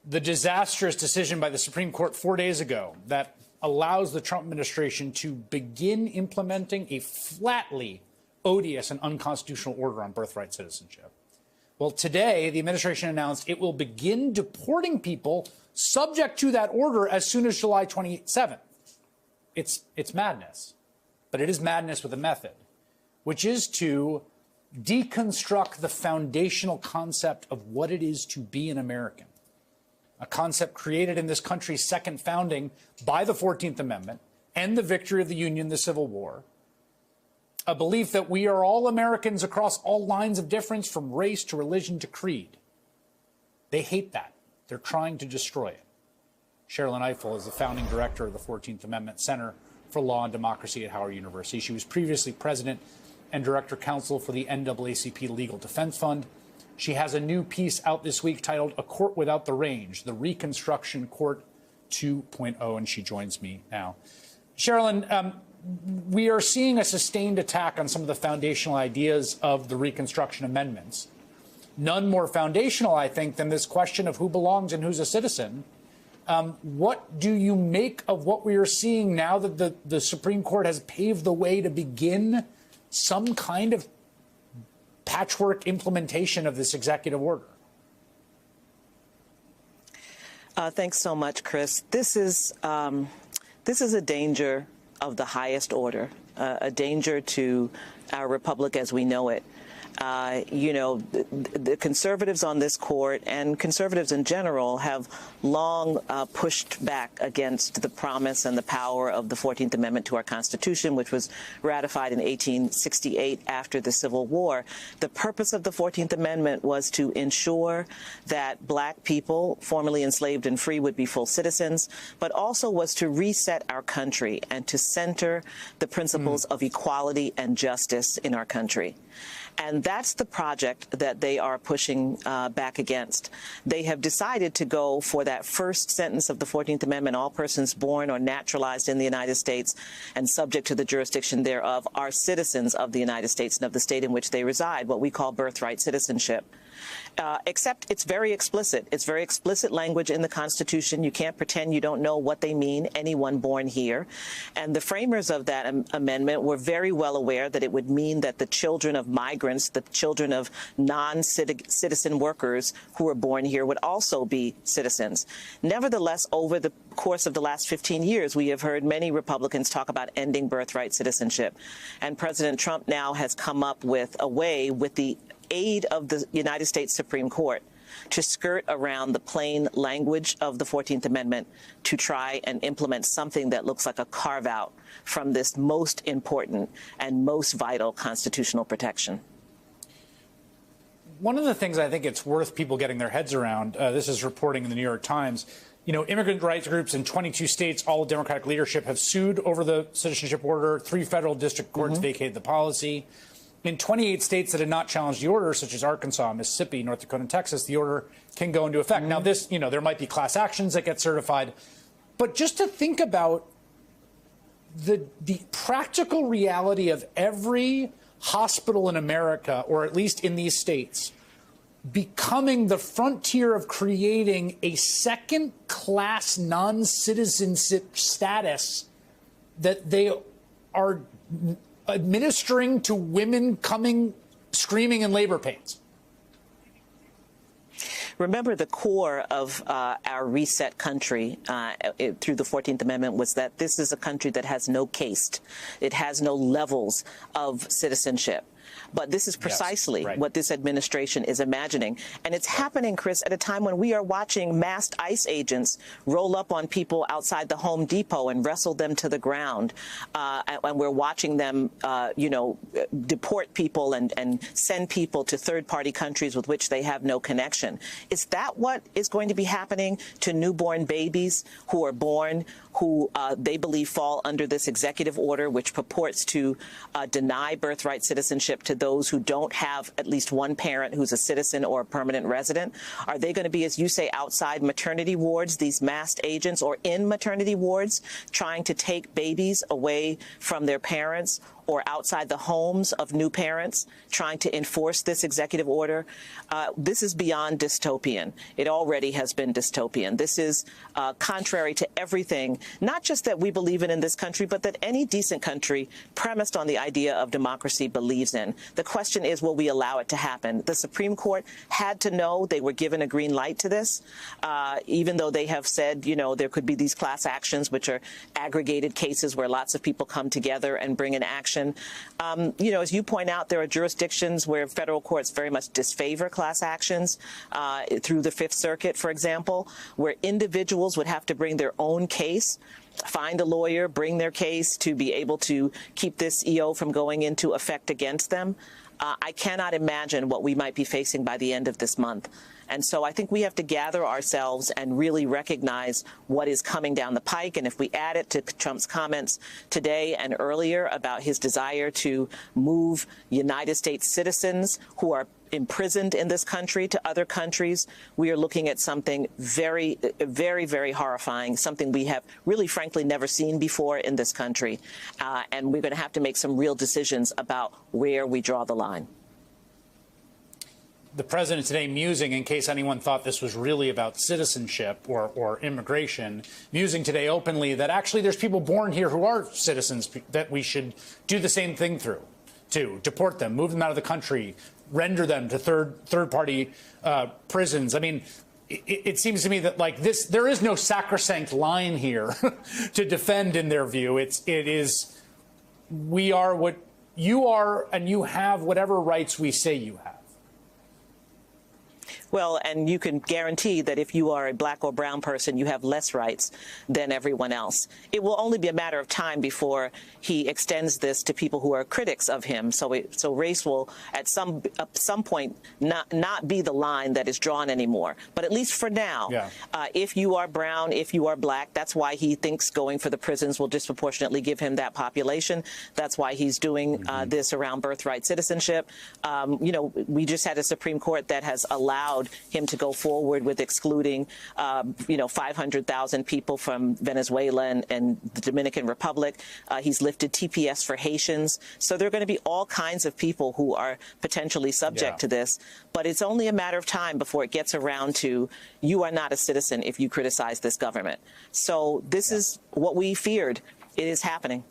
the disastrous decision by the Supreme Court 4 days ago that allows the Trump administration to begin implementing a flatly odious and unconstitutional order on birthright citizenship. Well, today, the administration announced it will begin deporting people subject to that order as soon as July 27th. It's madness, but it is madness with a method, which is to deconstruct the foundational concept of what it is to be an American, a concept created in this country's second founding by the 14th Amendment and the victory of the Union, the Civil War, a belief that we are all Americans across all lines of difference, from race to religion to creed. They hate that. They're trying to destroy it. Sherilyn Ifill is the founding director of the 14th Amendment Center for Law and Democracy at Howard University. She was previously president and director counsel for the NAACP Legal Defense Fund. She has a new piece out this week titled A Court Without the Range, the Reconstruction Court 2.0, and she joins me now. Sherilyn, we are seeing a sustained attack on some of the foundational ideas of the Reconstruction Amendments. None more foundational, I think, than this question of who belongs and who's a citizen. What do you make of what we are seeing now that the Supreme Court has paved the way to begin some kind of patchwork implementation of this executive order? Thanks so much, Chris. This is a danger of the highest order, a danger to our republic as we know it. The conservatives on this court and conservatives in general have long pushed back against the promise and the power of the 14th Amendment to our Constitution, which was ratified in 1868 after the Civil War. The purpose of the 14th Amendment was to ensure that black people, formerly enslaved and free, would be full citizens, but also was to reset our country and to center the principles of equality and justice in our country. And that's the project that they are pushing back against. They have decided to go for that first sentence of the 14th Amendment: all persons born or naturalized in the United States and subject to the jurisdiction thereof are citizens of the United States and of the state in which they reside, what we call birthright citizenship. Except it's very explicit. It's very explicit language in the Constitution. You can't pretend you don't know what they mean, anyone born here. And the framers of that amendment were very well aware that it would mean that the children of migrants, the children of non-citizen workers who were born here, would also be citizens. Nevertheless, over the course of the last 15 years, we have heard many Republicans talk about ending birthright citizenship. And President Trump now has come up with a way, with the aid of the United States Supreme Court, to skirt around the plain language of the 14th Amendment to try and implement something that looks like a carve-out from this most important and most vital constitutional protection. One of the things I think it's worth people getting their heads around, this is reporting in the New York Times, immigrant rights groups in 22 states, all Democratic leadership, have sued over the citizenship order. 3 federal district courts vacated the policy. In 28 states that had not challenged the order, such as Arkansas, Mississippi, North Dakota, and Texas, the order can go into effect. Now, this, there might be class actions that get certified, but just to think about the practical reality of every hospital in America, or at least in these states, becoming the frontier of creating a second-class non-citizenship status that they are administering to women coming screaming in labor pains. Remember, the core of our reset country through the 14th Amendment was that this is a country that has no caste. It has no levels of citizenship. But this is precisely what this administration is imagining. And it's happening, Chris, at a time when we are watching masked ICE agents roll up on people outside the Home Depot and wrestle them to the ground. And we're watching them, deport people and send people to third-party countries with which they have no connection. Is that what is going to be happening to newborn babies who are born, who they believe fall under this executive order, which purports to deny birthright citizenship to those who don't have at least one parent who's a citizen or a permanent resident? Are they going to be, as you say, outside maternity wards, these masked agents, or in maternity wards trying to take babies away from their parents, or outside the homes of new parents trying to enforce this executive order. This is beyond dystopian. It already has been dystopian. This is contrary to everything, not just that we believe in this country, but that any decent country premised on the idea of democracy believes in. The question is, will we allow it to happen? The Supreme Court had to know. They were given a green light to this, even though they have said, you know, there could be these class actions, which are aggregated cases where lots of people come together and bring an action. You know, as you point out, there are jurisdictions where federal courts very much disfavor class actions, through the Fifth Circuit, for example, where individuals would have to bring their own case, find a lawyer, bring their case to be able to keep this EO from going into effect against them. I cannot imagine what we might be facing by the end of this month. And so I think we have to gather ourselves and really recognize what is coming down the pike. And if we add it to Trump's comments today and earlier about his desire to move United States citizens who are imprisoned in this country to other countries, we are looking at something very, very, very horrifying, something we have really, frankly, never seen before in this country. And we're going to have to make some real decisions about where we draw the line. The president today musing, in case anyone thought this was really about citizenship or immigration, musing today openly that actually there's people born here who are citizens that we should do the same thing to deport them, move them out of the country, render them to third-party prisons. I mean, it seems to me that like this, there is no sacrosanct line here to defend in their view. It is, we are what you are, and you have whatever rights we say you have. Well, and you can guarantee that if you are a black or brown person, you have less rights than everyone else. It will only be a matter of time before he extends this to people who are critics of him. So race will at some point not be the line that is drawn anymore. But at least for now, if you are brown, if you are black, that's why he thinks going for the prisons will disproportionately give him that population. That's why he's doing this around birthright citizenship. You know, we just had a Supreme Court that has allowed him to go forward with excluding, 500,000 people from Venezuela and the Dominican Republic. He's lifted TPS for Haitians. So there are going to be all kinds of people who are potentially subject to this. But it's only a matter of time before it gets around to you are not a citizen if you criticize this government. So this is what we feared. It is happening.